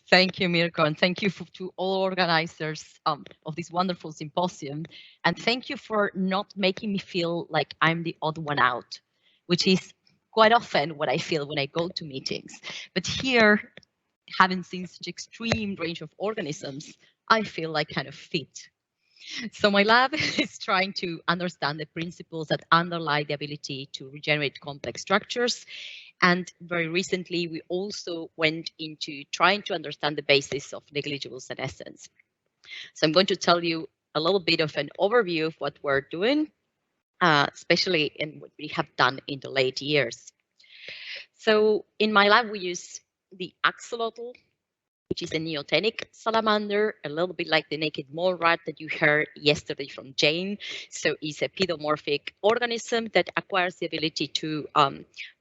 Thank you, Mirko, and thank you to all organizers of this wonderful symposium. And thank you for not making me feel like I'm the odd one out, which is quite often what I feel when I go to meetings. But here, having seen such extreme range of organisms, I feel like kind of fit. So my lab is trying to understand the principles that underlie the ability to regenerate complex structures. And very recently, we also went into trying to understand the basis of negligible senescence. So I'm going to tell you a little bit of an overview of what we're doing, especially in what we have done in the late years. So in my lab, we use the axolotl, which is a neotenic salamander, a little bit like the naked mole rat that you heard yesterday from Jane. So it's a pedomorphic organism that acquires the ability to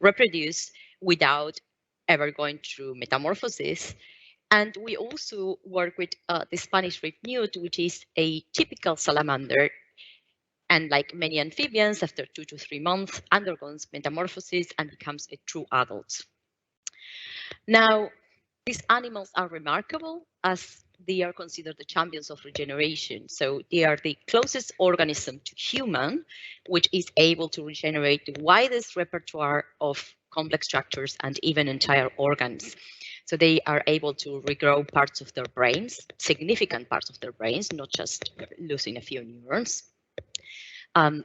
reproduce without ever going through metamorphosis. And we also work with the Spanish rift newt, which is a typical salamander. And like many amphibians, after 2 to 3 months, undergoes metamorphosis and becomes a true adult. Now, these animals are remarkable as they are considered the champions of regeneration. So they are the closest organism to human, which is able to regenerate the widest repertoire of complex structures and even entire organs. So they are able to regrow parts of their brains, significant parts of their brains, not just losing a few neurons. A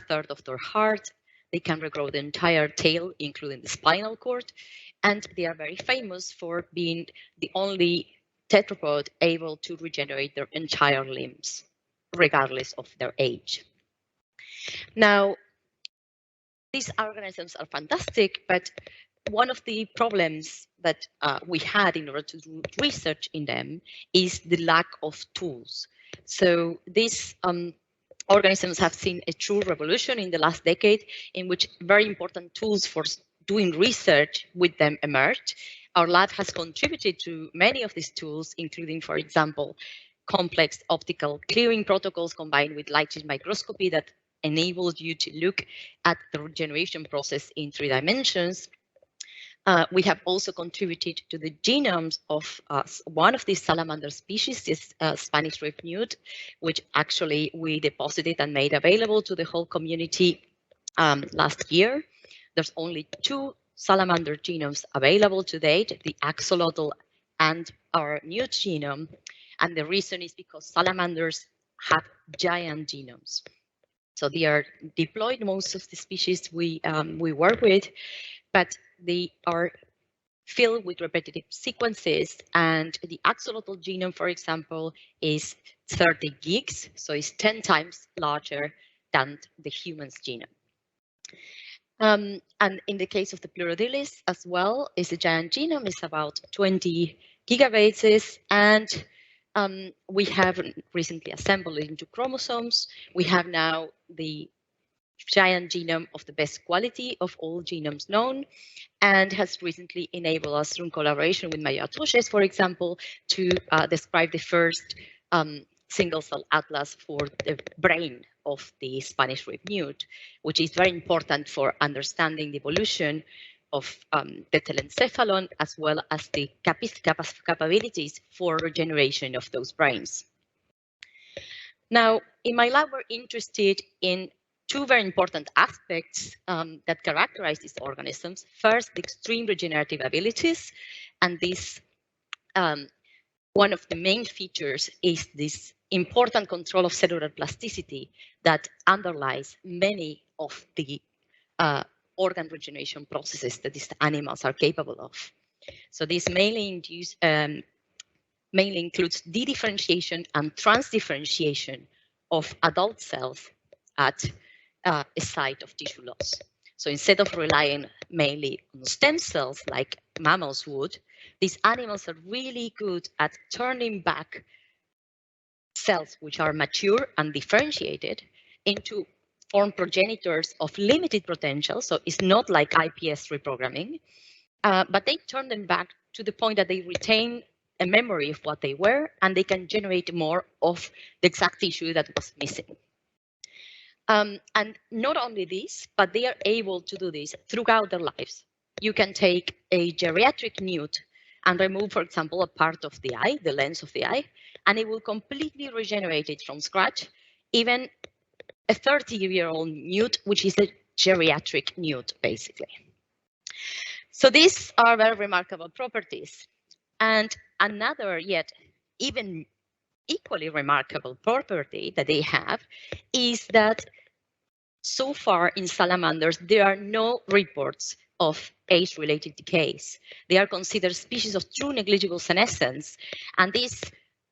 third of their heart. They can regrow the entire tail, including the spinal cord. And they are very famous for being the only tetrapod able to regenerate their entire limbs, regardless of their age. Now, these organisms are fantastic, but one of the problems that we had in order to do research in them is the lack of tools. So these organisms have seen a true revolution in the last decade in which very important tools for doing research with them emerged. Our lab has contributed to many of these tools, including, for example, complex optical clearing protocols combined with light chain microscopy that enables you to look at the regeneration process in 3 dimensions. We have also contributed to the genomes of one of these salamander species, this Spanish rift newt, which actually we deposited and made available to the whole community last year. There's only 2 salamander genomes available to date, the axolotl and our newt genome. And the reason is because salamanders have giant genomes. So they are diploid, most of the species we work with, but they are filled with repetitive sequences. And the axolotl genome, for example, is 30 gigs, so it's 10 times larger than the human's genome. And in the case of the Pleurodillis as well, is a giant genome, is about 20 gigabases, and we have recently assembled it into chromosomes. We have now the giant genome of the best quality of all genomes known, and has recently enabled us through collaboration with Maria Tosches, for example, to describe the first single cell atlas for the brain of the Spanish rift newt, which is very important for understanding the evolution of the telencephalon, as well as the capabilities for regeneration of those brains. Now, in my lab, we're interested in 2 very important aspects that characterize these organisms. First, the extreme regenerative abilities, and this one of the main features is this important control of cellular plasticity that underlies many of the organ regeneration processes that these animals are capable of. So this mainly includes dedifferentiation and transdifferentiation of adult cells at a site of tissue loss. So instead of relying mainly on stem cells like mammals would, these animals are really good at turning back cells which are mature and differentiated into form progenitors of limited potential. So it's not like iPS reprogramming, but they turn them back to the point that they retain a memory of what they were, and they can generate more of the exact tissue that was missing. And not only this, but they are able to do this throughout their lives. You can take a geriatric newt and remove, for example, a part of the eye, the lens of the eye, and it will completely regenerate it from scratch, even a 30-year-old newt, which is a geriatric newt, basically. So these are very remarkable properties. And another yet even equally remarkable property that they have is that so far in salamanders, there are no reports of age-related decays. They are considered species of true negligible senescence, and this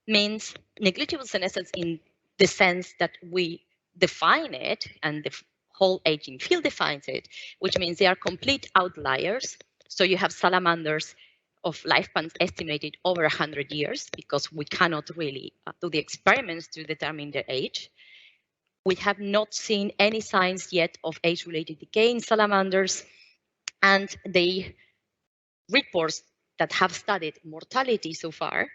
means negligible senescence in the sense that we define it, and the whole aging field defines it, which means they are complete outliers. So you have salamanders of lifespans estimated over 100 years, because we cannot really do the experiments to determine their age. We have not seen any signs yet of age-related decay in salamanders, and the reports that have studied mortality so far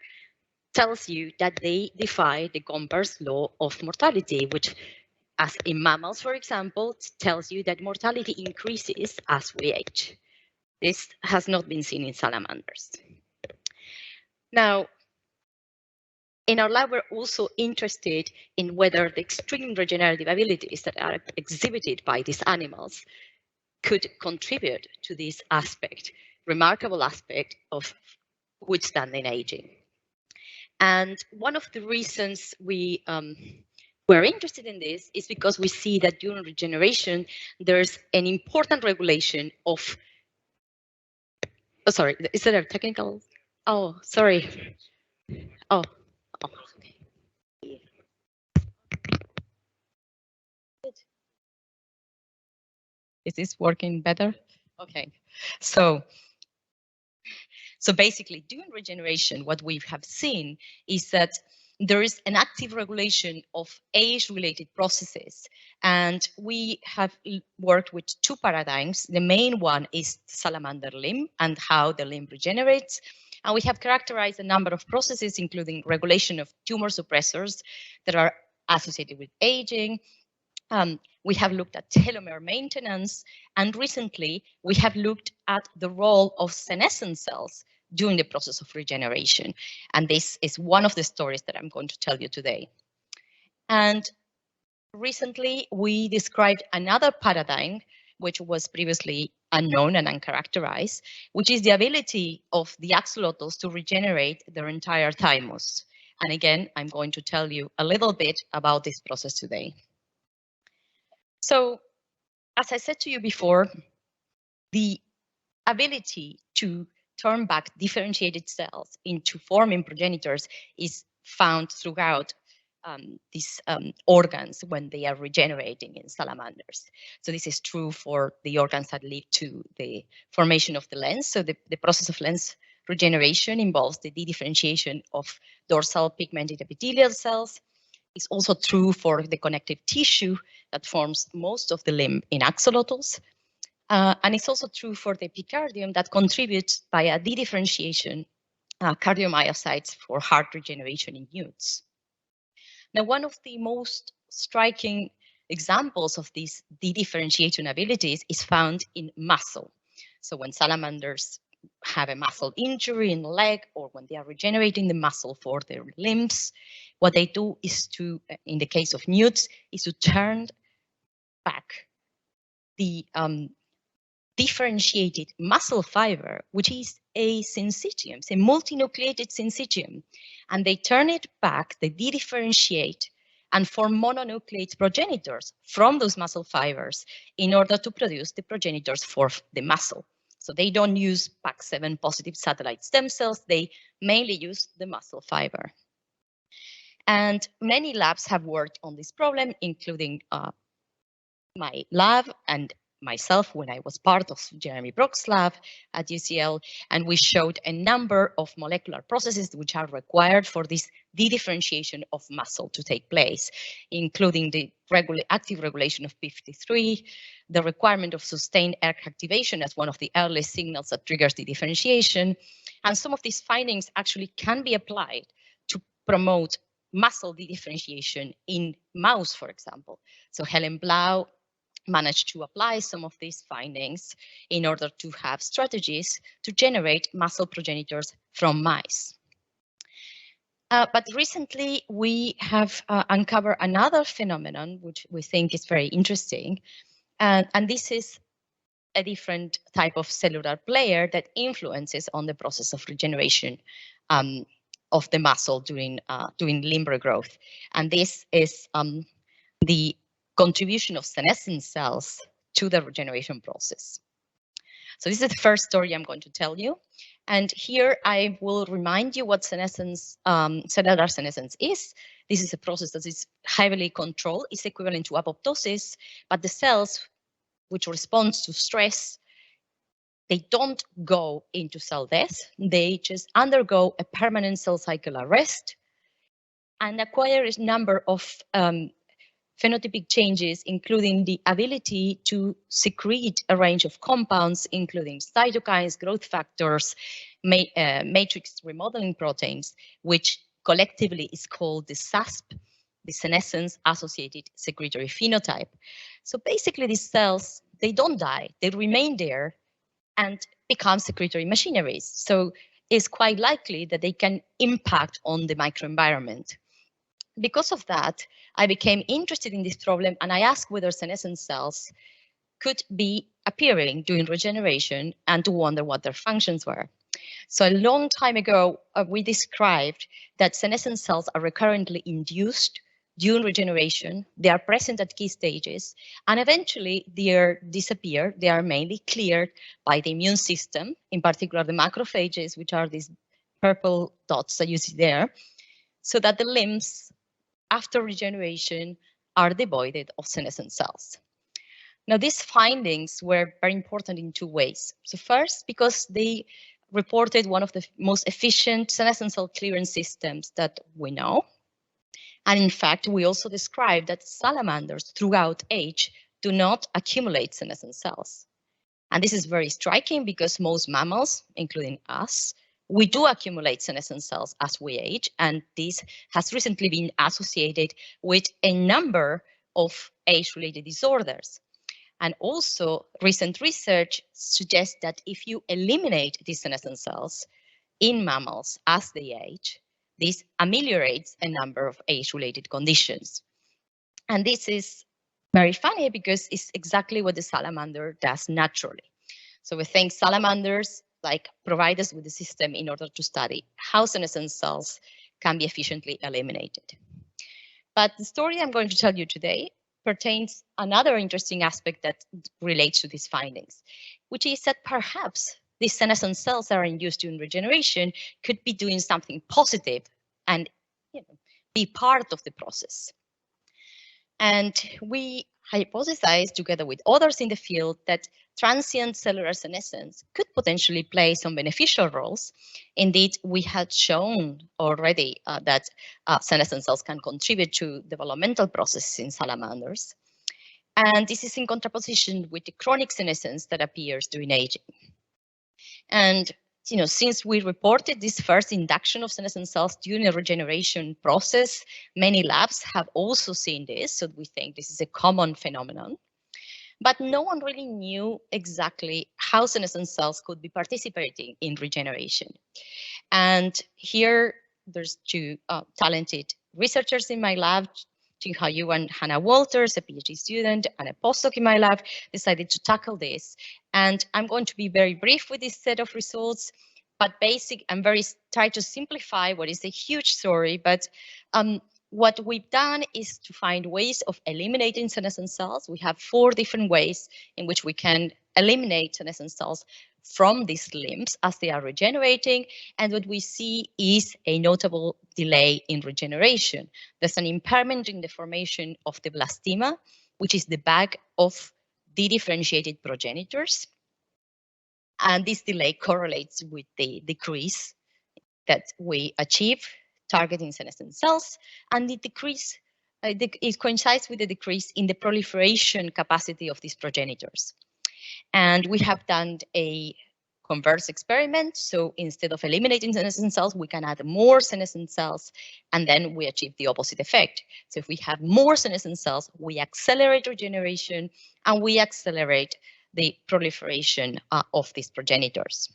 tells you that they defy the Gompertz law of mortality, which, as in mammals, for example, tells you that mortality increases as we age. This has not been seen in salamanders. Now, in our lab, we're also interested in whether the extreme regenerative abilities that are exhibited by these animals could contribute to this aspect, remarkable aspect of withstanding aging. And one of the reasons we're interested in this is because we see that during regeneration, there's an important regulation of, oh, sorry, is there a technical? Oh, sorry. Oh, okay. Is this working better? Okay, so basically during regeneration, what we have seen is that there is an active regulation of age-related processes. And we have worked with two paradigms. The main one is salamander limb and how the limb regenerates. And we have characterized a number of processes, including regulation of tumor suppressors that are associated with aging. We have looked at telomere maintenance, and recently we have looked at the role of senescent cells during the process of regeneration. And this is one of the stories that I'm going to tell you today. And recently we described another paradigm which was previously unknown and uncharacterized, which is the ability of the axolotls to regenerate their entire thymus. And again, I'm going to tell you a little bit about this process today. So, as I said to you before, the ability to turn back differentiated cells into forming progenitors is found throughout these organs when they are regenerating in salamanders. So this is true for the organs that lead to the formation of the lens. So the process of lens regeneration involves the de-differentiation of dorsal pigmented epithelial cells. It's also true for the connective tissue that forms most of the limb in axolotls. And it's also true for the epicardium that contributes by a de-differentiation cardiomyocytes for heart regeneration in newts. Now, one of the most striking examples of these de-differentiation abilities is found in muscle. So when salamanders have a muscle injury in the leg, or when they are regenerating the muscle for their limbs, what they do is to, in the case of newts, is to turn back the differentiated muscle fiber, which is a syncytium, it's a multinucleated syncytium, and they turn it back, they de-differentiate and form mononucleate progenitors from those muscle fibers in order to produce the progenitors for the muscle. So they don't use PAX7 positive satellite stem cells, they mainly use the muscle fiber. And many labs have worked on this problem, including my lab and myself when I was part of Jeremy Brock's lab at UCL, and we showed a number of molecular processes which are required for this de-differentiation of muscle to take place, including the active regulation of p53, the requirement of sustained ERK activation as one of the early signals that triggers the differentiation. And some of these findings actually can be applied to promote muscle de-differentiation in mouse, for example. So Helen Blau, managed to apply some of these findings in order to have strategies to generate muscle progenitors from mice. But recently, we have uncovered another phenomenon, which we think is very interesting. And this is a different type of cellular player that influences on the process of regeneration of the muscle during limb regrowth. And this is the contribution of senescent cells to the regeneration process. So this is the first story I'm going to tell you. And here I will remind you what senescence, cellular senescence is. This is a process that is heavily controlled. It's equivalent to apoptosis, but the cells which respond to stress, they don't go into cell death. They just undergo a permanent cell cycle arrest and acquire a number of phenotypic changes, including the ability to secrete a range of compounds, including cytokines, growth factors, matrix remodeling proteins, which collectively is called the SASP, the senescence associated secretory phenotype. So basically these cells, they don't die, they remain there and become secretory machineries. So it's quite likely that they can impact on the microenvironment. Because of that, I became interested in this problem and I asked whether senescent cells could be appearing during regeneration and to wonder what their functions were. So a long time ago, we described that senescent cells are recurrently induced during regeneration. They are present at key stages and eventually they disappear. They are mainly cleared by the immune system, in particular the macrophages, which are these purple dots that you see there, so that the limbs after regeneration are devoid of senescent cells. Now, these findings were very important in two ways. So first, because they reported one of the most efficient senescent cell clearance systems that we know. And in fact, we also described that salamanders throughout age do not accumulate senescent cells. And this is very striking because most mammals, including us, we do accumulate senescent cells as we age, and this has recently been associated with a number of age-related disorders. And also, recent research suggests that if you eliminate these senescent cells in mammals as they age, this ameliorates a number of age-related conditions. And this is very funny because it's exactly what the salamander does naturally. So we think salamanders provide us with a system in order to study how senescent cells can be efficiently eliminated. But the story I'm going to tell you today pertains another interesting aspect that relates to these findings, which is that perhaps these senescent cells that are induced during regeneration could be doing something positive and be part of the process. And we hypothesized together with others in the field that transient cellular senescence could potentially play some beneficial roles. Indeed, we had shown already that senescent cells can contribute to developmental processes in salamanders. And this is in contraposition with the chronic senescence that appears during aging. And since we reported this first induction of senescent cells during the regeneration process, many labs have also seen this, so we think this is a common phenomenon. But no one really knew exactly how senescent cells could be participating in regeneration. And here, there's two talented researchers in my lab, Jinghao Yu and Hannah Walters, a PhD student and a postdoc in my lab, decided to tackle this. And I'm going to be very brief with this set of results, but I'm try to simplify what is a huge story. But what we've done is to find ways of eliminating senescent cells. We have 4 different ways in which we can eliminate senescent cells from these limbs as they are regenerating. And what we see is a notable delay in regeneration. There's an impairment in the formation of the blastema, which is the bag of dedifferentiated progenitors. And this delay correlates with the decrease that we achieve targeting senescent cells, and the decrease it coincides with the decrease in the proliferation capacity of these progenitors. And we have done a converse experiment. So instead of eliminating senescent cells, we can add more senescent cells, and then we achieve the opposite effect. So if we have more senescent cells, we accelerate regeneration and we accelerate the proliferation of these progenitors.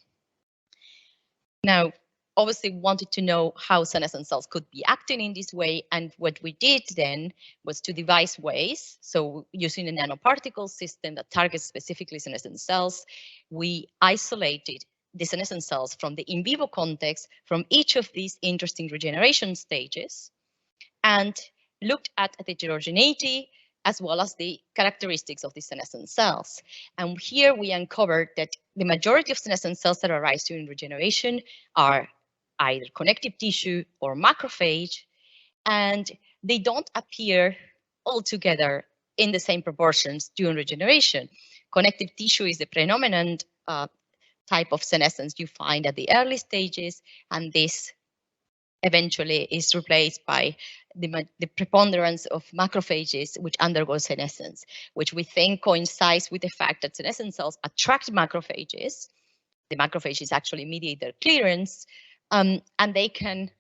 Now, obviously wanted to know how senescent cells could be acting in this way, and what we did then was to devise ways. So using a nanoparticle system that targets specifically senescent cells, we isolated the senescent cells from the in vivo context from each of these interesting regeneration stages and looked at the heterogeneity as well as the characteristics of the senescent cells. And here we uncovered that the majority of senescent cells that arise during regeneration are either connective tissue or macrophage, and they don't appear all together in the same proportions during regeneration. Connective tissue is the predominant type of senescence you find at the early stages, and this eventually is replaced by the preponderance of macrophages which undergo senescence, which we think coincides with the fact that senescent cells attract macrophages. The macrophages actually mediate their clearance, and they can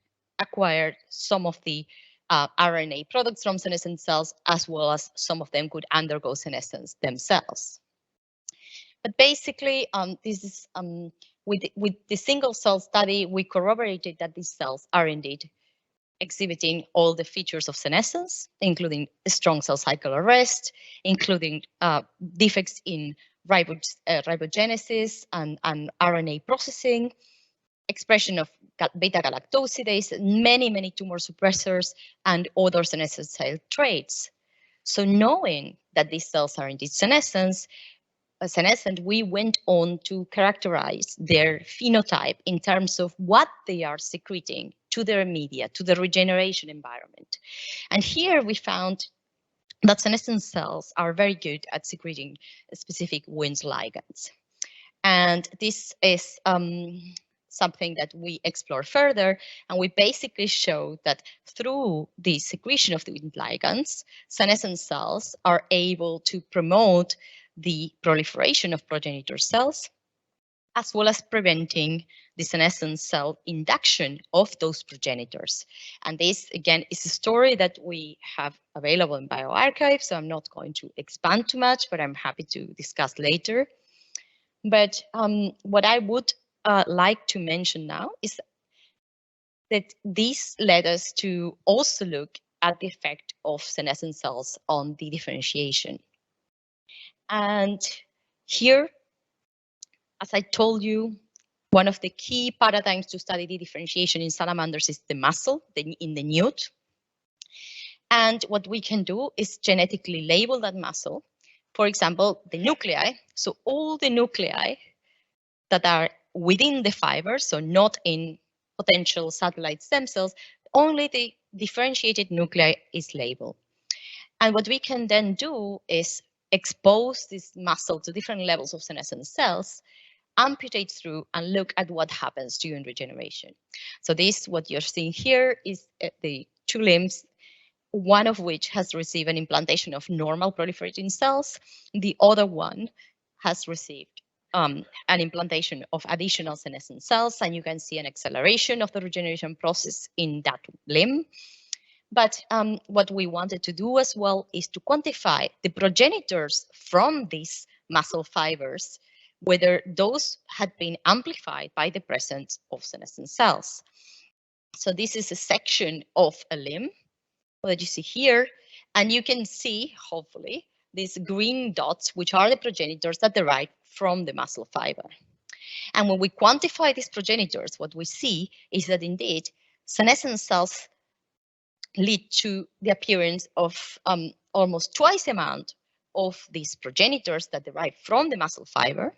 acquire some of the RNA products from senescent cells, as well as some of them could undergo senescence themselves. But basically, this is with the single cell study, we corroborated that these cells are indeed exhibiting all the features of senescence, including strong cell cycle arrest, including defects in ribogenesis and RNA processing, expression of beta-galactosidase, many tumor suppressors, and other senescent cell traits. So knowing that these cells are indeed senescent, we went on to characterize their phenotype in terms of what they are secreting to their media, to the regeneration environment. And here we found that senescent cells are very good at secreting specific Wnt ligands. And this is something that we explore further, and we basically show that through the secretion of the Wnt ligands, senescent cells are able to promote the proliferation of progenitor cells, as well as preventing the senescent cell induction of those progenitors. And this, again, is a story that we have available in bioRxiv, so I'm not going to expand too much, but I'm happy to discuss later. But what I would like to mention now is that this led us to also look at the effect of senescent cells on the differentiation. And here, as I told you, one of the key paradigms to study the differentiation in salamanders is the muscle in the newt. And what we can do is genetically label that muscle. For example, the nuclei. So all the nuclei that are within the fiber, so not in potential satellite stem cells, only the differentiated nuclei is labeled. And what we can then do is expose this muscle to different levels of senescent cells, amputate through, and look at what happens during regeneration. So this, what you're seeing here, is the two limbs, one of which has received an implantation of normal proliferating cells. The other one has received an implantation of additional senescent cells, and you can see an acceleration of the regeneration process in that limb. But what we wanted to do as well is to quantify the progenitors from these muscle fibers, whether those had been amplified by the presence of senescent cells. So this is a section of a limb that you see here, and you can see, hopefully, these green dots, which are the progenitors that derive from the muscle fiber. And when we quantify these progenitors, what we see is that indeed senescent cells lead to the appearance of almost twice the amount of these progenitors that derive from the muscle fiber.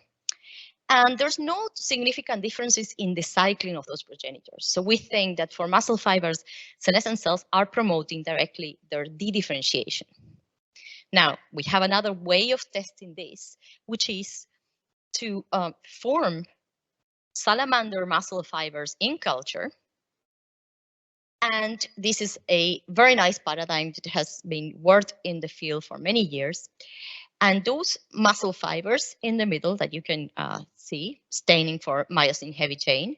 And there's no significant differences in the cycling of those progenitors. So we think that for muscle fibers, senescent cells are promoting directly their dedifferentiation. Now, we have another way of testing this, which is to form salamander muscle fibers in culture. And this is a very nice paradigm that has been worked in the field for many years. And those muscle fibers in the middle that you can see staining for myosin heavy chain,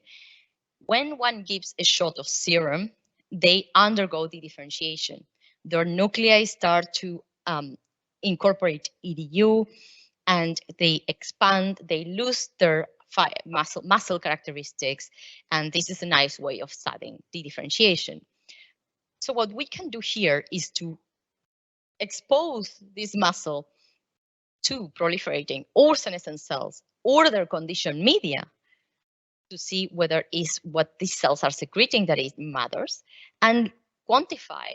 when one gives a shot of serum, they undergo the differentiation. Their nuclei start to incorporate EDU, and they expand, they lose their muscle characteristics, and this is a nice way of studying the differentiation. So what we can do here is to expose this muscle to proliferating or senescent cells or their conditioned media to see whether is what these cells are secreting that it matters, and quantify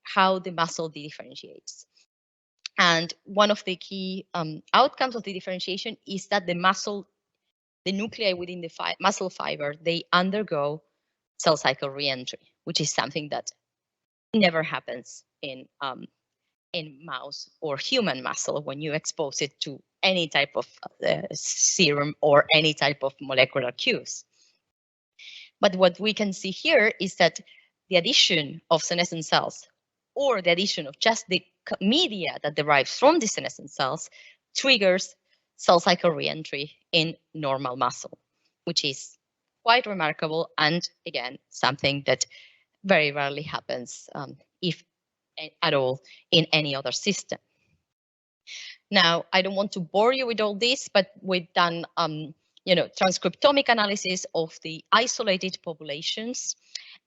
how the muscle differentiates. And one of the key outcomes of the differentiation is that the nuclei within the muscle fiber, they undergo cell cycle reentry, which is something that never happens in mouse or human muscle when you expose it to any type of serum or any type of molecular cues. But what we can see here is that the addition of senescent cells or the addition of just the media that derives from the senescent cells triggers cell cycle reentry in normal muscle, which is quite remarkable and, again, something that very rarely happens, if at all, in any other system. Now, I don't want to bore you with all this, but we've done transcriptomic analysis of the isolated populations.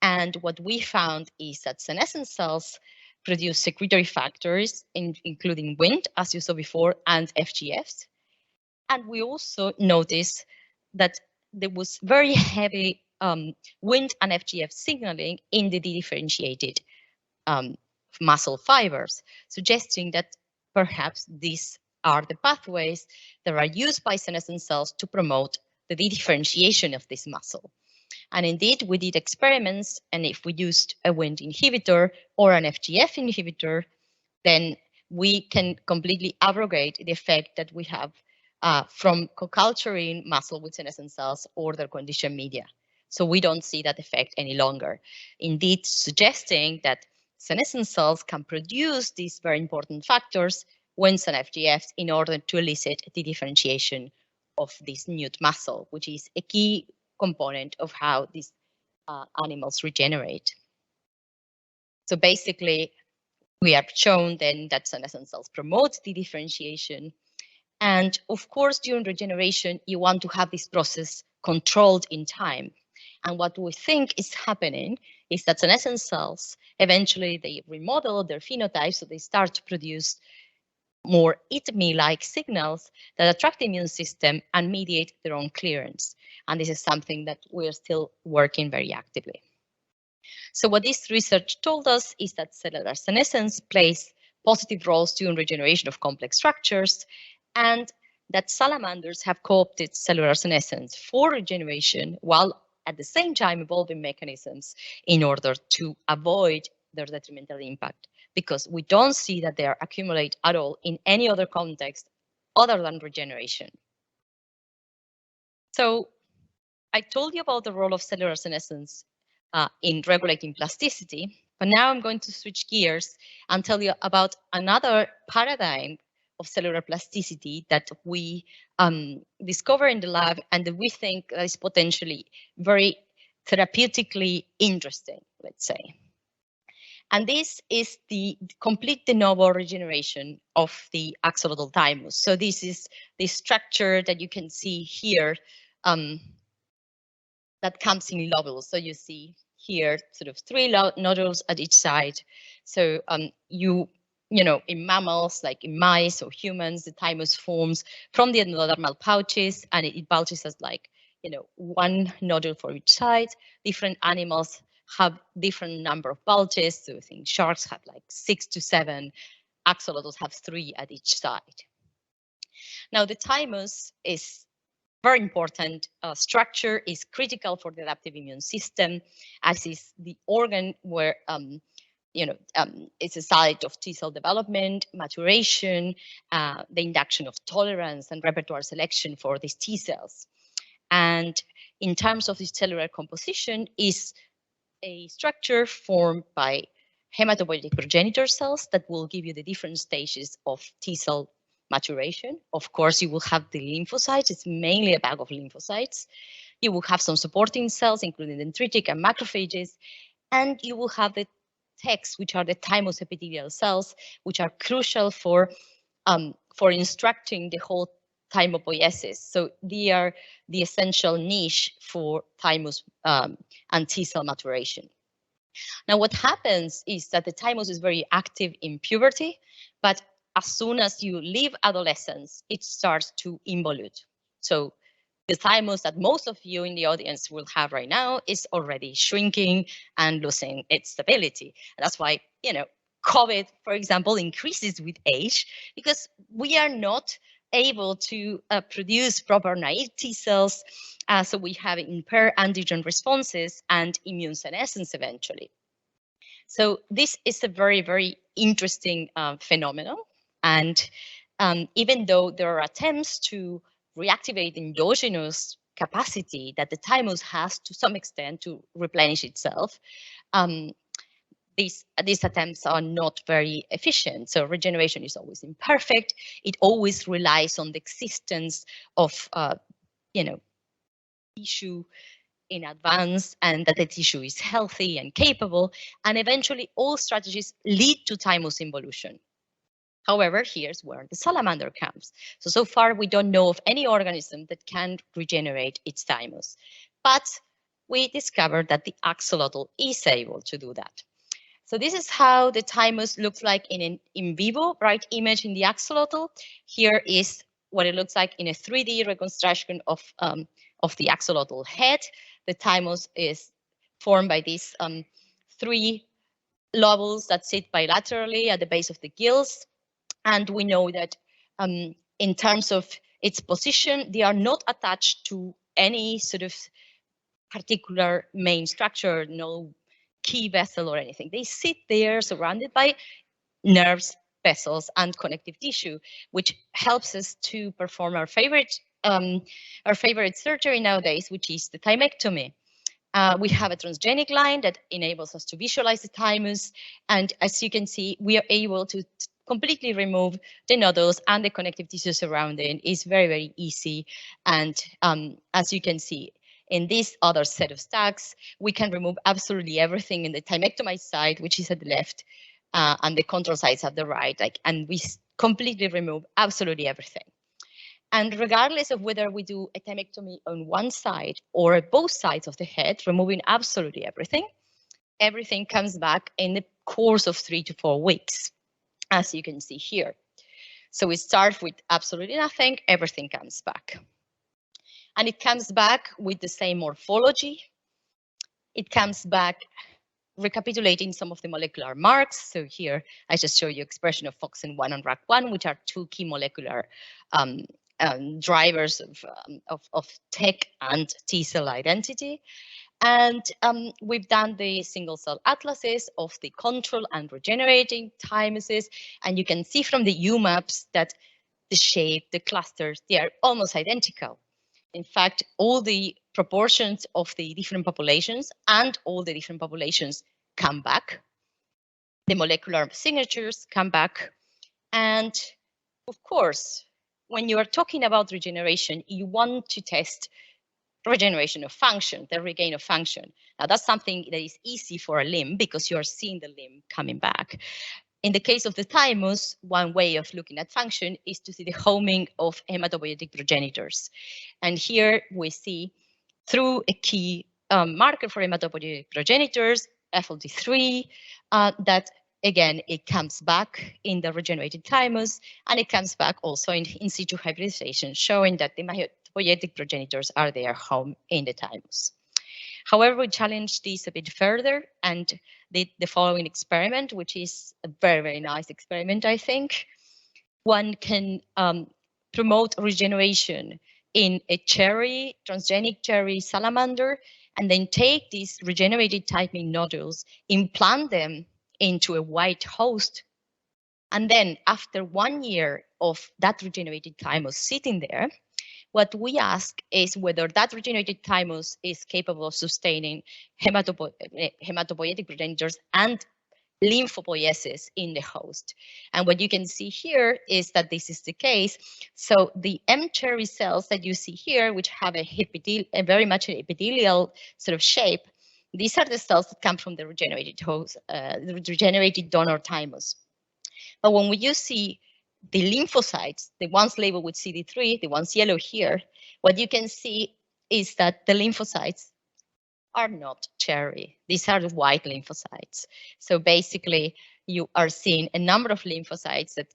And what we found is that senescent cells produce secretory factors, including Wnt, as you saw before, and FGFs. And we also noticed that there was very heavy Wnt and FGF signaling in the dedifferentiated muscle fibers, suggesting that perhaps these are the pathways that are used by senescent cells to promote the dedifferentiation of this muscle. And indeed, we did experiments, and if we used a Wnt inhibitor or an FGF inhibitor, then we can completely abrogate the effect that we have from co-culturing muscle with senescent cells or their conditioned media. So we don't see that effect any longer. Indeed, suggesting that senescent cells can produce these very important factors, Wnt and FGFs, in order to elicit the differentiation of this newt muscle, which is a key component of how these animals regenerate. So basically, we have shown then that senescent cells promote the differentiation. And of course, during regeneration, you want to have this process controlled in time. And what we think is happening is that senescent cells, eventually they remodel their phenotype, so they start to produce more eat-me-like signals that attract the immune system and mediate their own clearance. And this is something that we're still working very actively. So what this research told us is that cellular senescence plays positive roles during regeneration of complex structures, and that salamanders have co-opted cellular senescence for regeneration while at the same time evolving mechanisms in order to avoid their detrimental impact, because we don't see that they accumulate at all in any other context other than regeneration. So I told you about the role of cellular senescence in regulating plasticity, but now I'm going to switch gears and tell you about another paradigm of cellular plasticity that we discover in the lab and that we think is potentially very therapeutically interesting, let's say. And this is the complete de novo regeneration of the axolotl thymus. So this is the structure that you can see here that comes in lobules. So you see here sort of 3 nodules at each side. So in mammals, like in mice or humans, the thymus forms from the endodermal pouches, and it bulges as like, 1 nodule for each side. Different animals have different number of bulges. So I think sharks have like 6 to 7. Axolotls have 3 at each side. Now the thymus is very important structure, is critical for the adaptive immune system, as is the organ where it's a site of T cell development, maturation, the induction of tolerance and repertoire selection for these T cells. And in terms of the cellular composition, is a structure formed by hematopoietic progenitor cells that will give you the different stages of T cell maturation. Of course, you will have the lymphocytes. It's mainly a bag of lymphocytes. You will have some supporting cells, including dendritic and macrophages, and you will have the TECs, which are the thymus epithelial cells, which are crucial for instructing the whole thymopoiesis. So they are the essential niche for thymus and T cell maturation. Now, what happens is that the thymus is very active in puberty, but as soon as you leave adolescence, it starts to involute. So the thymus that most of you in the audience will have right now is already shrinking and losing its stability. And that's why, COVID, for example, increases with age because we are not able to produce proper naive T cells. So we have impaired antigen responses and immune senescence eventually. So this is a very, very interesting phenomenon. And even though there are attempts to reactivate endogenous capacity that the thymus has to some extent to replenish itself, these attempts are not very efficient. So regeneration is always imperfect. It always relies on the existence of, tissue in advance and that the tissue is healthy and capable. And eventually all strategies lead to thymus involution. However, here's where the salamander comes. So far, we don't know of any organism that can regenerate its thymus. But we discovered that the axolotl is able to do that. So this is how the thymus looks like in an in vivo bright image in the axolotl. Here is what it looks like in a 3D reconstruction of the axolotl head. The thymus is formed by these 3 lobules that sit bilaterally at the base of the gills. And we know that in terms of its position, they are not attached to any sort of particular main structure, no key vessel or anything. They sit there surrounded by nerves, vessels, and connective tissue, which helps us to perform our favorite surgery nowadays, which is the thymectomy. We have a transgenic line that enables us to visualize the thymus. And as you can see, we are able to completely remove the nodules and the connective tissue surrounding. It's very, very easy. And as you can see, in this other set of stacks, we can remove absolutely everything in the thymectomized side, which is at the left, and the control sides at the right. And we completely remove absolutely everything. And regardless of whether we do a thymectomy on one side or both sides of the head, removing absolutely everything comes back in the course of 3 to 4 weeks, as you can see here. So we start with absolutely nothing, everything comes back. And it comes back with the same morphology. It comes back recapitulating some of the molecular marks. So here I just show you expression of FOXN1 and RAC1, which are 2 key molecular drivers of TEC and T cell identity. And we've done the single cell atlases of the control and regenerating thymuses. And you can see from the UMAPs that the shape, the clusters, they are almost identical. In fact, all the proportions of the different populations and all the different populations come back. The molecular signatures come back. And of course, when you are talking about regeneration, you want to test regeneration of function, the regain of function. Now, that's something that is easy for a limb because you are seeing the limb coming back. In the case of the thymus, one way of looking at function is to see the homing of hematopoietic progenitors. And here we see through a key marker for hematopoietic progenitors, FLT3, that again, it comes back in the regenerated thymus, and it comes back also in situ hybridization, showing that the hematopoietic progenitors are their home in the thymus. However, we challenged this a bit further and did the following experiment, which is a very, very nice experiment, I think. One can promote regeneration in a transgenic cherry salamander, and then take these regenerated typing nodules, implant them into a white host. And then after 1 year of that regenerated thymus sitting there, what we ask is whether that regenerated thymus is capable of sustaining hematopoietic progenitors and lymphopoiesis in the host. And what you can see here is that this is the case. So the M cherry cells that you see here, which have a very much an epithelial sort of shape, these are the cells that come from the regenerated host, the regenerated donor thymus. But when you see the lymphocytes, the ones labeled with CD3, the ones yellow here, what you can see is that the lymphocytes are not cherry. These are the white lymphocytes. So basically, you are seeing a number of lymphocytes that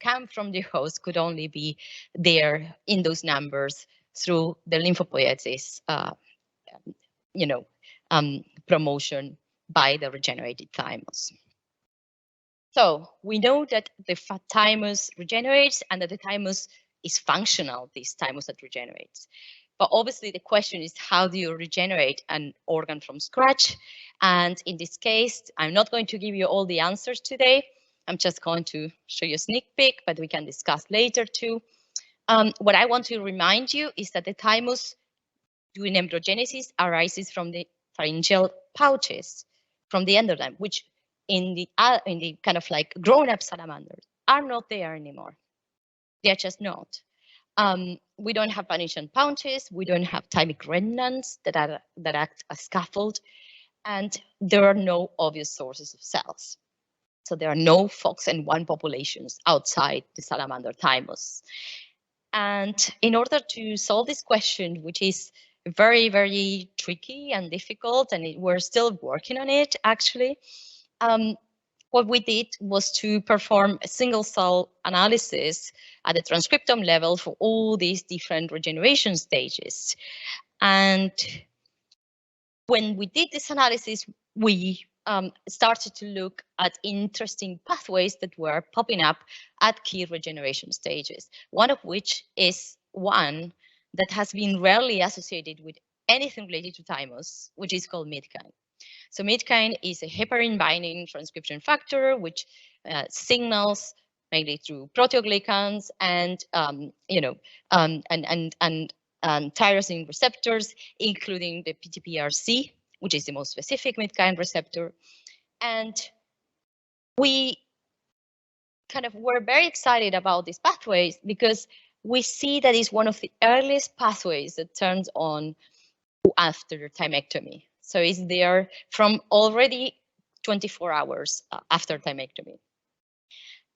come from the host could only be there in those numbers through the lymphopoiesis, promotion by the regenerated thymus. So we know that the thymus regenerates and that the thymus is functional, this thymus that regenerates. But obviously the question is, how do you regenerate an organ from scratch? And in this case, I'm not going to give you all the answers today. I'm just going to show you a sneak peek, but we can discuss later too. What I want to remind you is that the thymus during embryogenesis arises from the pharyngeal pouches from the endoderm, which in the kind of like grown-up salamanders are not there anymore. They are just not. We don't have pharyngeal pouches. We don't have thymic remnants that act as scaffold, and there are no obvious sources of cells. So there are no FOXN1 populations outside the salamander thymus. And in order to solve this question, which is very, very tricky and difficult, and we're still working on it actually, what we did was to perform a single cell analysis at the transcriptome level for all these different regeneration stages. And when we did this analysis, we started to look at interesting pathways that were popping up at key regeneration stages, one of which is one that has been rarely associated with anything related to thymus, which is called MIDKINE. So MIDKINE is a heparin binding transcription factor, which signals mainly through proteoglycans and tyrosine receptors, including the PTPRC, which is the most specific MIDKINE receptor. And we kind of were very excited about these pathways because we see that it's one of the earliest pathways that turns on after thymectomy. So it's there from already 24 hours after thymectomy.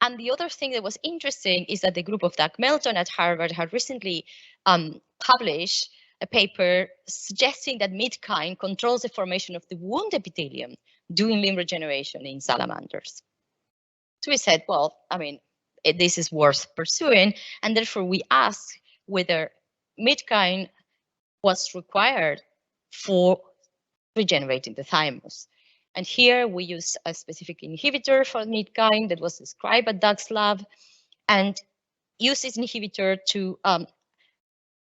And the other thing that was interesting is that the group of Doug Melton at Harvard had recently published a paper suggesting that MIDKINE controls the formation of the wound epithelium during limb regeneration in salamanders. So we said, well, I mean, this is worth pursuing. And therefore we asked whether MIDKINE was required for regenerating the thymus. And here we use a specific inhibitor for MIDKINE that was described at Doug's lab, and use this inhibitor to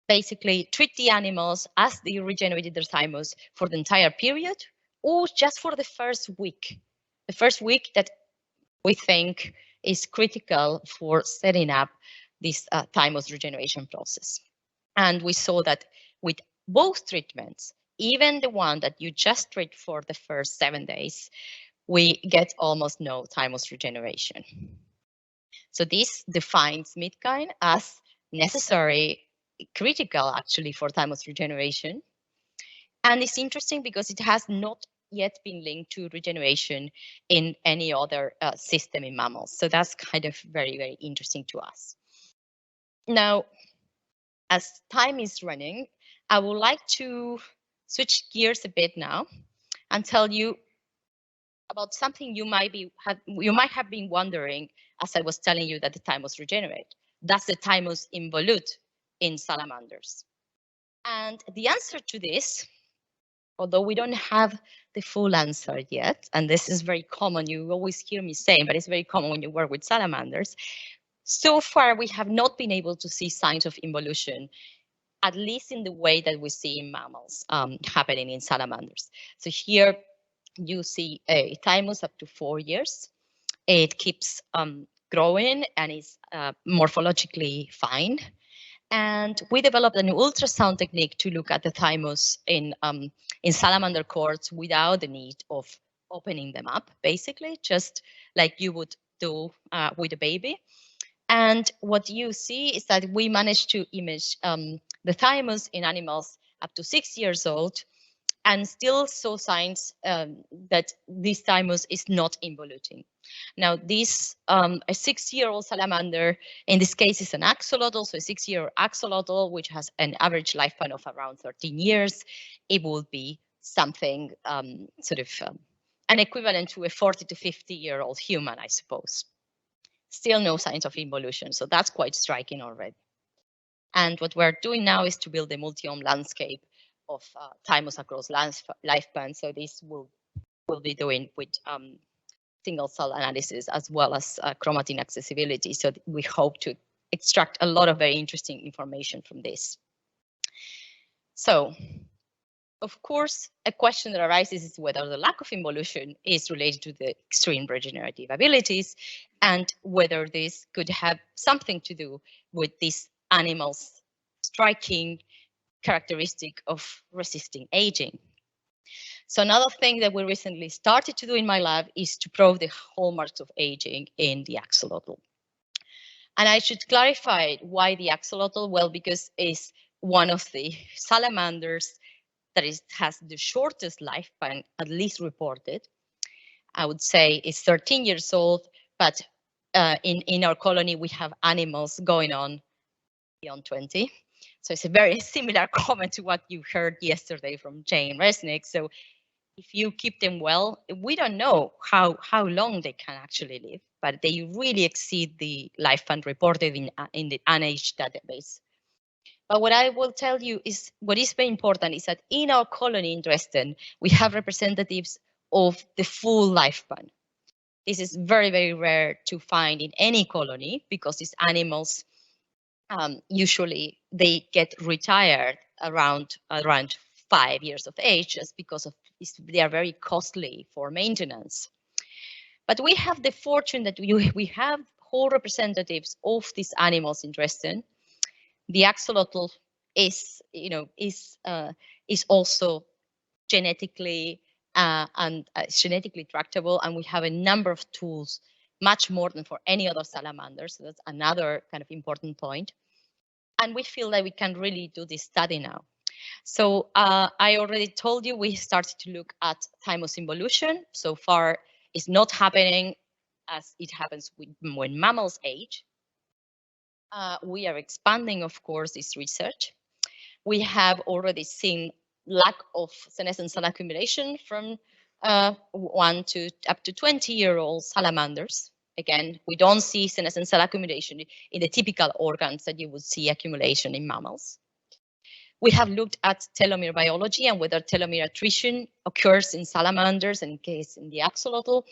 basically treat the animals as they regenerated their thymus for the entire period, or just for the first week. The first week that we think is critical for setting up this thymus regeneration process. And we saw that with both treatments, even the one that you just treat for the first 7 days, we get almost no thymus regeneration. So this defines MIDKINE as necessary, critical actually for thymus regeneration. And it's interesting because it has not yet been linked to regeneration in any other system in mammals. So that's kind of very, very interesting to us. Now, as time is running, I would like to switch gears a bit now and tell you about something you might have been wondering as I was telling you that the thymus regenerate. Does the thymus involute in salamanders? And the answer to this, although we don't have the full answer yet, and this is very common, you always hear me saying, but it's very common when you work with salamanders. So far, we have not been able to see signs of involution, at least in the way that we see in mammals happening in salamanders. So here you see a thymus up to 4 years. It keeps growing and is morphologically fine. And we developed an ultrasound technique to look at the thymus in salamander cohorts without the need of opening them up, basically, just like you would do with a baby. And what you see is that we managed to image the thymus in animals up to 6 years old, and still saw signs that this thymus is not involuting. Now, this a 6-year-old salamander, in this case, is an axolotl, so a 6-year axolotl, which has an average lifespan of around 13 years. It would be something an equivalent to a 40 to 50-year-old human, I suppose. Still no signs of involution, so that's quite striking already. And what we're doing now is to build a multi-ohm landscape of thymus across lifespan. So this will be doing with single cell analysis as well as chromatin accessibility. So we hope to extract a lot of very interesting information from this. So, of course, a question that arises is whether the lack of involution is related to the extreme regenerative abilities, and whether this could have something to do with these animals' striking characteristic of resisting aging. So another thing that we recently started to do in my lab is to probe the hallmarks of aging in the axolotl. And I should clarify why the axolotl. Well, because it's one of the salamanders that has the shortest lifespan, at least reported. I would say it's 13 years old, but in our colony, we have animals going on beyond 20. So it's a very similar comment to what you heard yesterday from Jane Resnick. So if you keep them well, we don't know how long they can actually live, but they really exceed the lifespan reported in the unaged database. But what I will tell you is what is very important is that in our colony in Dresden, we have representatives of the full lifespan. This is very, very rare to find in any colony because these animals usually they get retired around 5 years of age just because of they are very costly for maintenance. But we have the fortune that we have whole representatives of these animals in Dresden. The axolotl is also genetically genetically tractable, and we have a number of tools, much more than for any other salamander. So that's another kind of important point. And we feel that we can really do this study now. So I already told you we started to look at thymus involution. So far, it's not happening as it happens when mammals age. We are expanding, of course, this research. We have already seen lack of senescent cell accumulation from 1 to up to 20-year-old salamanders. Again, we don't see senescent cell accumulation in the typical organs that you would see accumulation in mammals. We have looked at telomere biology and whether telomere attrition occurs in salamanders and in case in the axolotl.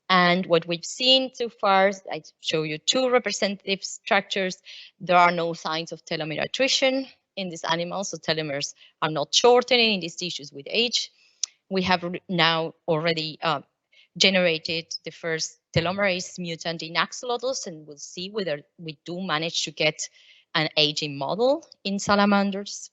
And what we've seen so far, I show you 2 representative structures. There are no signs of telomere attrition in these animals, so telomeres are not shortening in these tissues with age. We have now already generated the first telomerase mutant in axolotls, and we'll see whether we do manage to get an aging model in salamanders.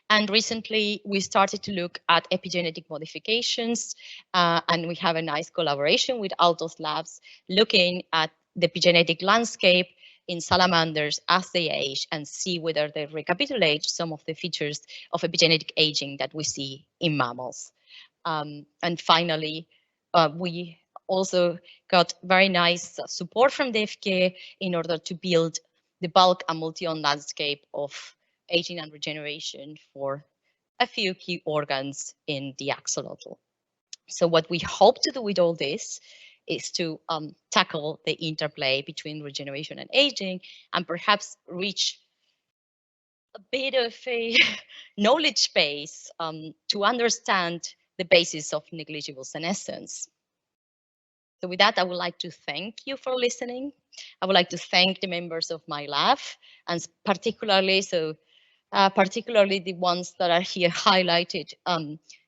And recently, we started to look at epigenetic modifications, and we have a nice collaboration with Altos Labs looking at the epigenetic landscape in salamanders as they age and see whether they recapitulate some of the features of epigenetic aging that we see in mammals. And finally, we also got very nice support from the FK in order to build the bulk and multi-ohm landscape of aging and regeneration for a few key organs in the axolotl. So what we hope to do with all this is to tackle the interplay between regeneration and aging, and perhaps reach a bit of a knowledge base to understand the basis of negligible senescence. So with that, I would like to thank you for listening. I would like to thank the members of my lab, and particularly the ones that are here highlighted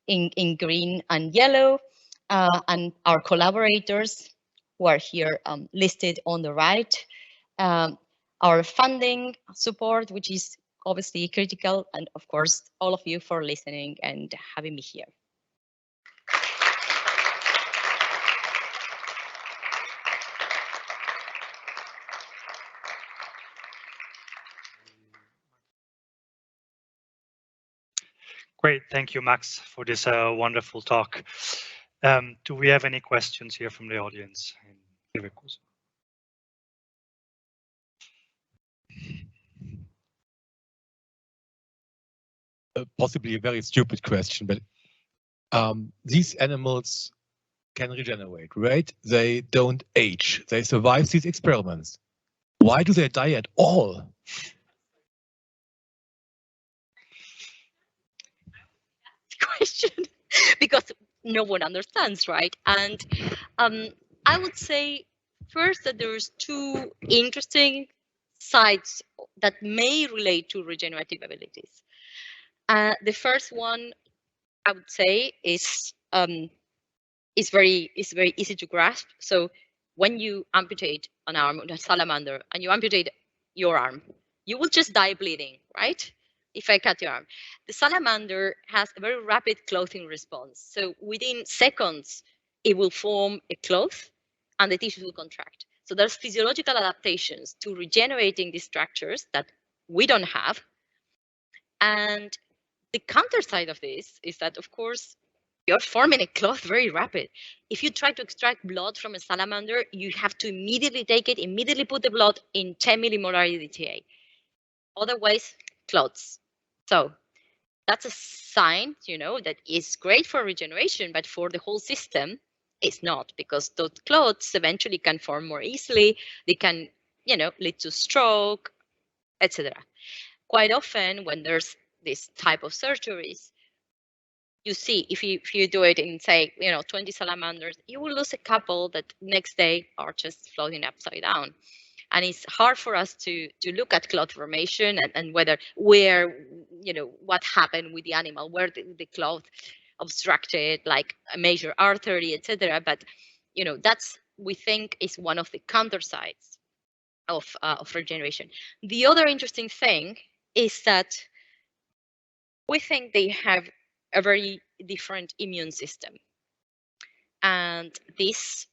in green and yellow, and our collaborators who are here listed on the right. Our funding support, which is obviously critical, and of course, all of you for listening and having me here. Great, thank you, Max, for this wonderful talk. Do we have any questions here from the audience? Possibly a very stupid question, but these animals can regenerate, right? They don't age. They survive these experiments. Why do they die at all? Question, because no one understands, right? And I would say first that there's two interesting sides that may relate to regenerative abilities. The first one I would say is very easy to grasp. So when you amputate an arm of a salamander and you amputate your arm, you will just die bleeding, right? If I cut your arm. The salamander has a very rapid clothing response. So within seconds, it will form a cloth and the tissues will contract. So there's physiological adaptations to regenerating these structures that we don't have. And the counter side of this is that, of course, you're forming a cloth very rapid. If you try to extract blood from a salamander, you have to immediately take it, immediately put the blood in 10 millimolar EDTA. Otherwise, clots. So that's a sign, that is great for regeneration, but for the whole system, it's not, because those clots eventually can form more easily. They can, lead to stroke, etc. Quite often, when there's this type of surgeries, you see, if you do it in, say, 20 salamanders, you will lose a couple that next day are just floating upside down. And it's hard for us to look at clot formation and where, what happened with the animal, where the clot obstructed, like a major artery, etc. But, that's, we think, is one of the counter sides of regeneration. The other interesting thing is that we think they have a very different immune system. And this,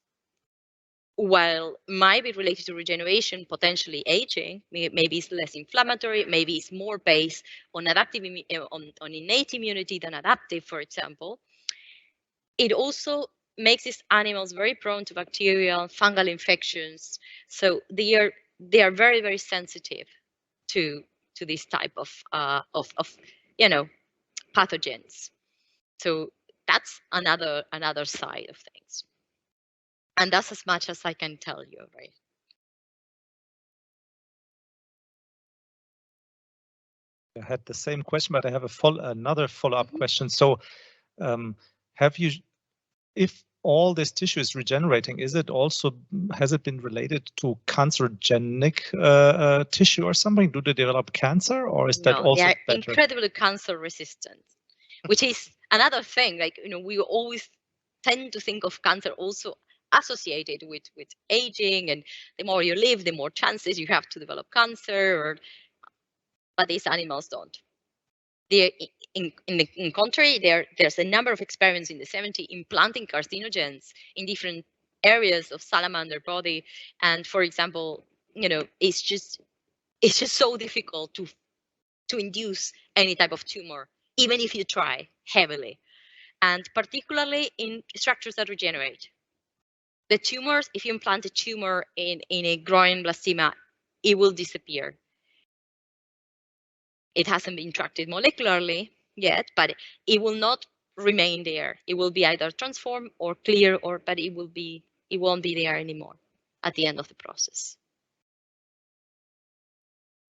while might be related to regeneration, potentially aging, maybe it's less inflammatory, maybe it's more based on adaptive, on innate immunity than adaptive, for example, it also makes these animals very prone to bacterial and fungal infections. So they are very, very sensitive to this type of pathogens. So that's another side of things. And that's as much as I can tell you, right? I had the same question, but I have another follow-up question. So if all this tissue is regenerating, has it been related to cancerogenic tissue or something? Do they develop cancer, or is that also they are better? incredibly cancer resistant, which is another thing. Like, we always tend to think of cancer also associated with aging, and the more you live, the more chances you have to develop cancer. But these animals don't. In contrary, there's a number of experiments in the 70s implanting carcinogens in different areas of salamander body. And for example, it's just so difficult to induce any type of tumor, even if you try heavily, and particularly in structures that regenerate. The tumors, if you implant a tumor in a groin blastema, it will disappear. It hasn't been tracked molecularly yet, but it will not remain there. It will be either transformed or clear, but it won't be there anymore at the end of the process.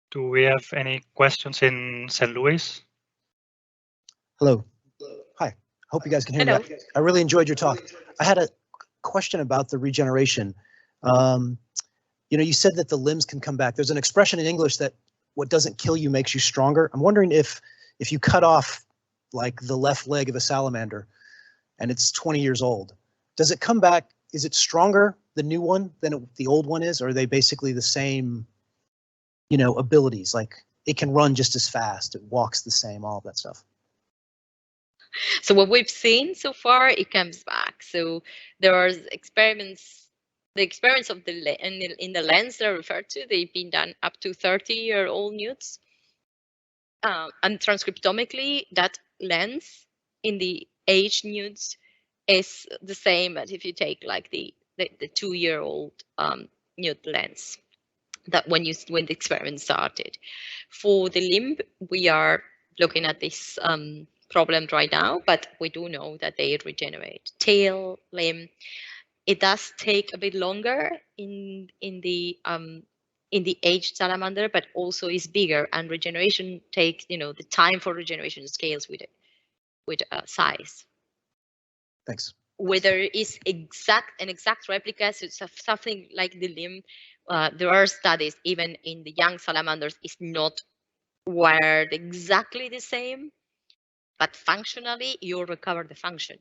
Do we have any questions in St. Louis? Hello. Hi. Hope you guys can hear me. I really enjoyed your talk. I had a question about the regeneration. You said that the limbs can come back. There's an expression in English that what doesn't kill you makes you stronger. I'm wondering if you cut off like the left leg of a salamander and it's 20 years old, does it come back? Is it stronger, the new one, than the old one is? Or are they basically the same, abilities? Like it can run just as fast, it walks the same, all of that stuff. So what we've seen so far, it comes back. So there are experiments. The experiments of in the lens that I referred to, they've been done up to 30-year-old newts. And transcriptomically, that lens in the aged newts is the same as if you take like the 2-year-old newt lens that when the experiment started. For the limb, we are looking at this problem right now, but we do know that they regenerate. Tail, limb, it does take a bit longer in the aged salamander, but also is bigger, and regeneration takes, the time for regeneration scales with size. Thanks. Whether it's an exact replica, so it's something like the limb, there are studies even in the young salamanders is not wired exactly the same, but functionally you recover the function.